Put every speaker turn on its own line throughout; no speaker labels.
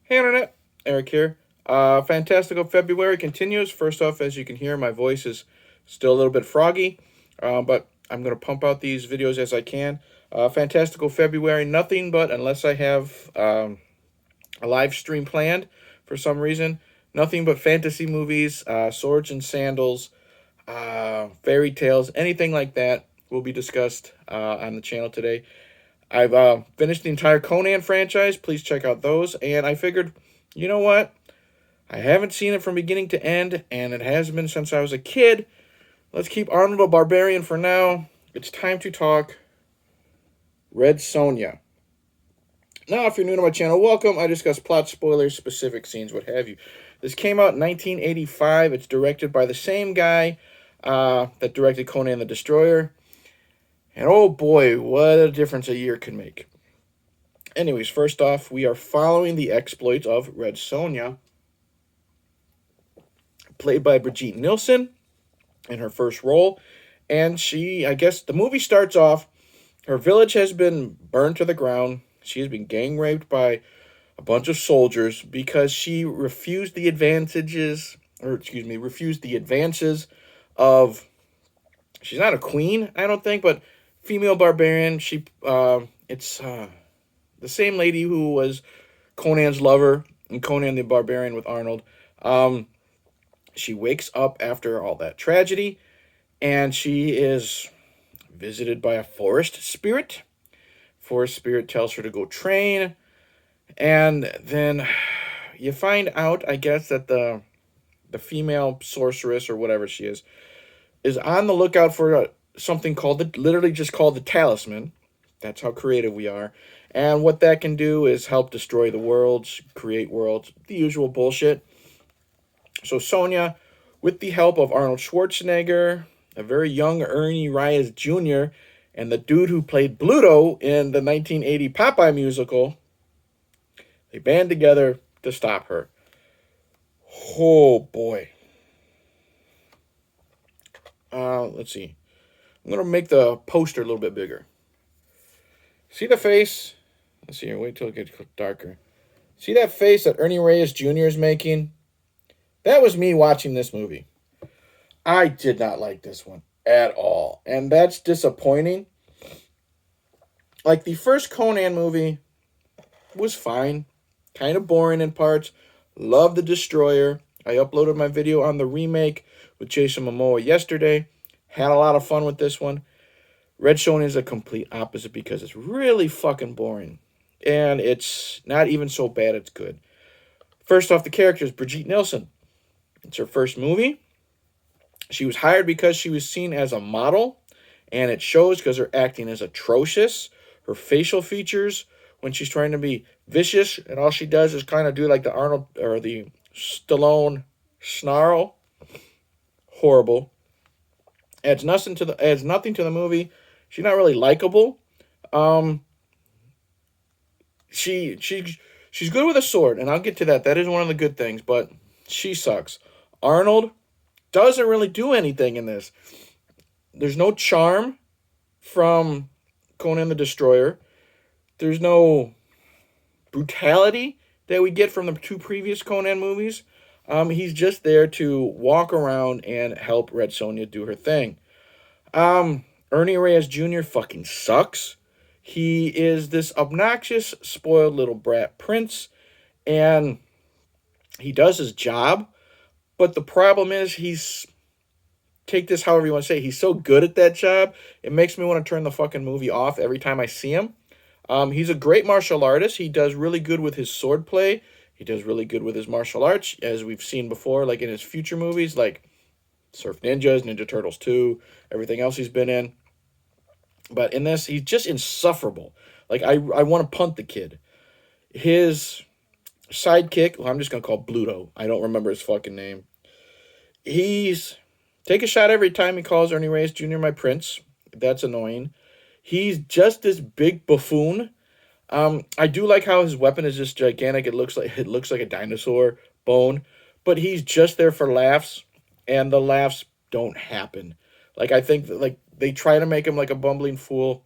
Hey Internet, Eric here. Fantastical February continues. First off, as you can hear, my voice is still a little bit froggy, but I'm going to pump out these videos as I can. Fantastical February, nothing but, unless I have a live stream planned for some reason, nothing but fantasy movies, swords and sandals, fairy tales, anything like that will be discussed on the channel today. I've finished the entire Conan franchise. Please check out those. And I figured, you know what? I haven't seen it from beginning to end, and it has been since I was a kid. Let's keep Arnold a barbarian for now. It's time to talk Red Sonja. Now, if you're new to my channel, welcome. I discuss plot, spoilers, specific scenes, what have you. This came out in 1985. It's directed by the same guy that directed Conan the Destroyer. And oh boy, what a difference a year can make. Anyways, first off, we are following the exploits of Red Sonja, played by Brigitte Nielsen in her first role. And I guess the movie starts off, her village has been burned to the ground. She has been gang raped by a bunch of soldiers because she refused the advances of, she's not a queen, I don't think, but female barbarian. It's the same lady who was Conan's lover in Conan the Barbarian with Arnold. She wakes up after all that tragedy, and she is visited by a forest spirit. Forest spirit tells her to go train, and then you find out, I guess, that the female sorceress or whatever she is on the lookout for something literally just called the Talisman. That's how creative we are. And what that can do is help destroy the worlds, create worlds, the usual bullshit. So Sonja, with the help of Arnold Schwarzenegger, a very young Ernie Reyes Jr., and the dude who played Bluto in the 1980 Popeye musical, they band together to stop her. Oh boy. Let's see. I'm going to make the poster a little bit bigger. See the face? Let's see here. Wait till it gets darker. See that face that Ernie Reyes Jr. is making? That was me watching this movie. I did not like this one at all. And that's disappointing. Like, the first Conan movie was fine. Kind of boring in parts. Love the Destroyer. I uploaded my video on the remake with Jason Momoa yesterday. Had a lot of fun with this one. Red Sonja is a complete opposite because it's really fucking boring. And it's not even so bad it's good. First off, the character is Brigitte Nielsen. It's her first movie. She was hired because she was seen as a model. And it shows because her acting is atrocious. Her facial features, when she's trying to be vicious, and all she does is kind of do like the Arnold or the Stallone snarl. Horrible. Adds nothing to the movie. She's not really likable. She's good with a sword, and I'll get to that. That is one of the good things, but she sucks. Arnold doesn't really do anything in this. There's no charm from Conan the Destroyer. There's no brutality that we get from the two previous Conan movies. He's just there to walk around and help Red Sonja do her thing. Ernie Reyes Jr. fucking sucks. He is this obnoxious, spoiled little brat prince, and he does his job, but the problem is take this however you want to say, he's so good at that job, it makes me want to turn the fucking movie off every time I see him. He's a great martial artist. He does really good with his sword play. He does really good with his martial arts, as we've seen before, like in his future movies, like Surf Ninjas, Ninja Turtles 2, everything else he's been in. But in this, he's just insufferable. Like, I want to punt the kid. His sidekick, well, I'm just going to call Bluto. I don't remember his fucking name. He's take a shot every time he calls Ernie Reyes Jr. my prince. That's annoying. He's just this big buffoon. I do like how his weapon is just gigantic. It looks like a dinosaur bone, but he's just there for laughs, and the laughs don't happen. Like, I think that, like, they try to make him like a bumbling fool.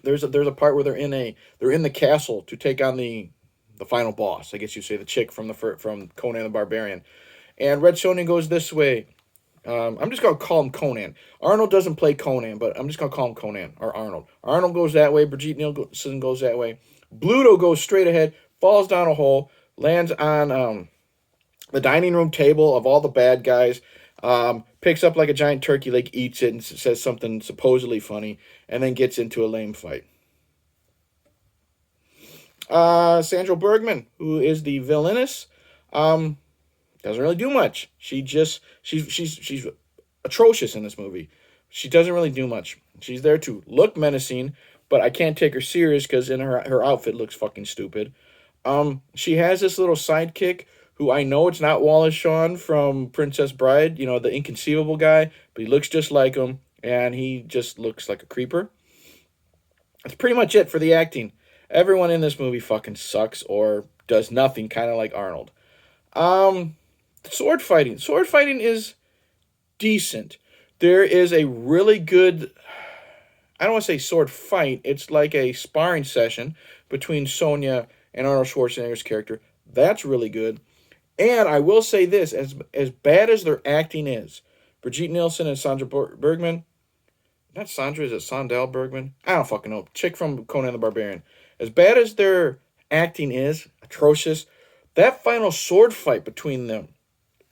There's a part where they're in the castle to take on the the final boss, I guess you say, the chick from from Conan the Barbarian. And Red Sonja goes this way. I'm just gonna call him Conan. Arnold doesn't play Conan, but I'm just gonna call him Conan or Arnold. Arnold goes that way. Brigitte Nielsen goes that way. Bluto goes straight ahead, falls down a hole, lands on the dining room table of all the bad guys. Picks up like a giant turkey leg, eats it, and says something supposedly funny, and then gets into a lame fight. Sandahl Bergman, who is the villainess, doesn't really do much. She's atrocious in this movie. She doesn't really do much. She's there to look menacing, but I can't take her serious because in her outfit looks fucking stupid. She has this little sidekick who I know it's not Wallace Shawn from Princess Bride, you know, the inconceivable guy, but he looks just like him, and he just looks like a creeper. That's pretty much it for the acting. Everyone in this movie fucking sucks or does nothing, kind of like Arnold. Sword fighting. Sword fighting is decent. There is a really good, I don't want to say sword fight, it's like a sparring session between Sonja and Arnold Schwarzenegger's character. That's really good. And I will say this, as bad as their acting is, Brigitte Nielsen and Sandahl Bergman, not Sandra, is it Sandahl Bergman? I don't fucking know. Chick from Conan the Barbarian. As bad as their acting is, atrocious, that final sword fight between them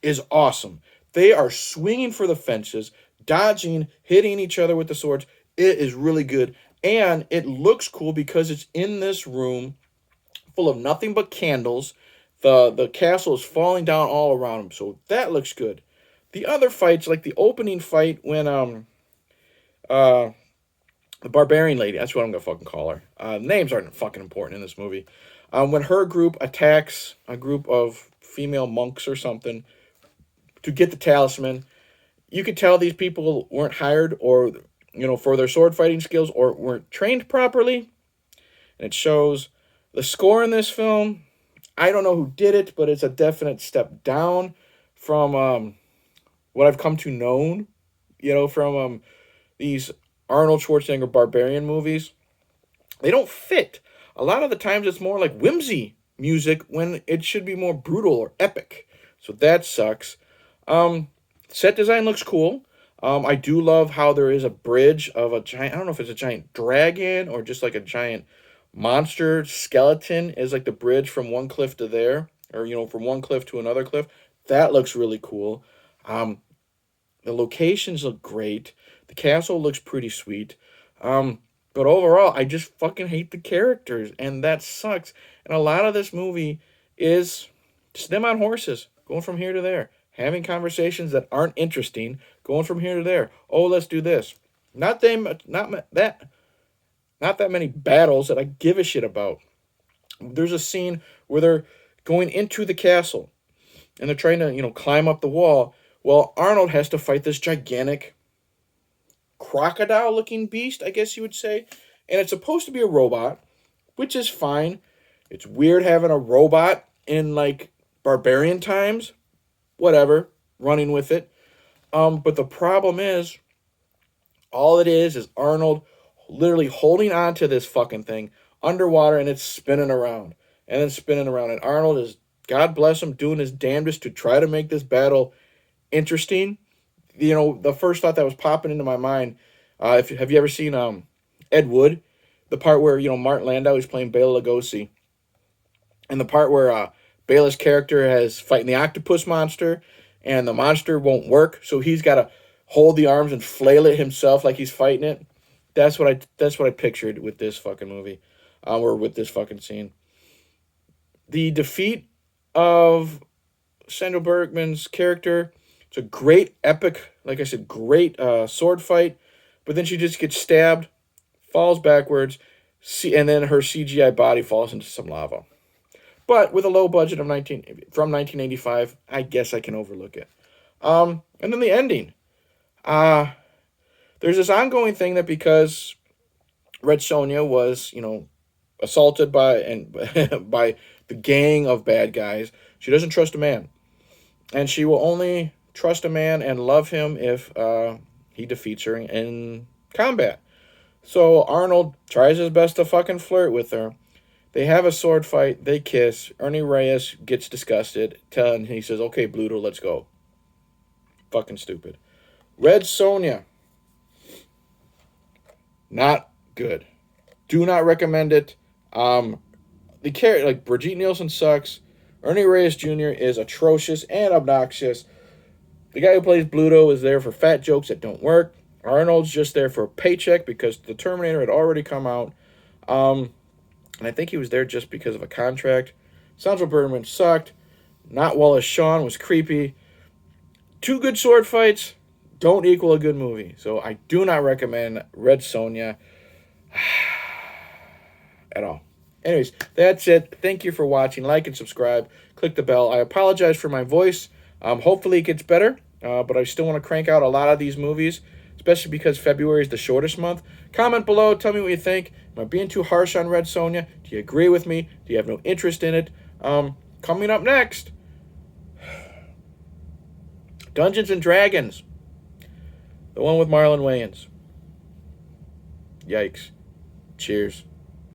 is awesome. They are swinging for the fences, dodging, hitting each other with the swords. It is really good. And it looks cool because it's in this room full of nothing but candles. The castle is falling down all around them. So that looks good. The other fights, like the opening fight when the barbarian lady, that's what I'm gonna fucking call her. Names aren't fucking important in this movie. When her group attacks a group of female monks or something to get the talisman, you could tell these people weren't hired or, you know, for their sword fighting skills or weren't trained properly. And it shows. The score in this film, I don't know who did it, but it's a definite step down from what I've come to know, you know, from these Arnold Schwarzenegger barbarian movies. They don't fit. A lot of the times it's more like whimsy music when it should be more brutal or epic. So that sucks. Set design looks cool. I do love how there is a bridge of a giant, I don't know if it's a giant dragon or just like a giant monster skeleton is like the bridge from one cliff to there, or, you know, from one cliff to another cliff. That looks really cool. The locations look great. The castle looks pretty sweet. But overall, I just fucking hate the characters, and that sucks. And a lot of this movie is just them on horses, going from here to there, having conversations that aren't interesting, going from here to there. Oh, let's do this. Not that many battles that I give a shit about. There's a scene where they're going into the castle, and they're trying to, you know, climb up the wall. Well, Arnold has to fight this gigantic crocodile-looking beast, I guess you would say. And it's supposed to be a robot, which is fine. It's weird having a robot in, like, barbarian times. Whatever. Running with it. But the problem is, all it is Arnold literally holding on to this fucking thing underwater, and it's spinning around. And then spinning around. And Arnold is, God bless him, doing his damnedest to try to make this battle interesting. You know, the first thought that was popping into my mind, have you ever seen Ed Wood? The part where, you know, Martin Landau is playing Bela Lugosi. And the part where Bela's character has fighting the octopus monster, and the monster won't work, so he's got to hold the arms and flail it himself like he's fighting it. That's what I pictured with this fucking movie, or with this fucking scene. The defeat of Sandahl Bergman's character, it's a great epic, like I said, great sword fight, but then she just gets stabbed, falls backwards, and then her CGI body falls into some lava. But with a low budget of 1985, I guess I can overlook it. And then the ending. There's this ongoing thing that because Red Sonja was, you know, assaulted by by the gang of bad guys, she doesn't trust a man. And she will only trust a man and love him if he defeats her in combat. So Arnold tries his best to fucking flirt with her. They have a sword fight. They kiss. Ernie Reyes gets disgusted. And he says, okay, Bluto, let's go. Fucking stupid. Red Sonja. Not good. Do not recommend it. The character, like, Brigitte Nielsen sucks. Ernie Reyes Jr. is atrocious and obnoxious. The guy who plays Bluto is there for fat jokes that don't work. Arnold's just there for a paycheck because the Terminator had already come out. And I think he was there just because of a contract. Sandahl Bergman sucked. Not Wallace Shawn was creepy. 2 good sword fights don't equal a good movie. So I do not recommend Red Sonja at all. Anyways, that's it. Thank you for watching. Like and subscribe. Click the bell. I apologize for my voice. Hopefully it gets better. But I still want to crank out a lot of these movies, especially because February is the shortest month. Comment below. Tell me what you think. Am I being too harsh on Red Sonja? Do you agree with me? Do you have no interest in it? Coming up next, Dungeons and Dragons. The one with Marlon Wayans. Yikes. Cheers.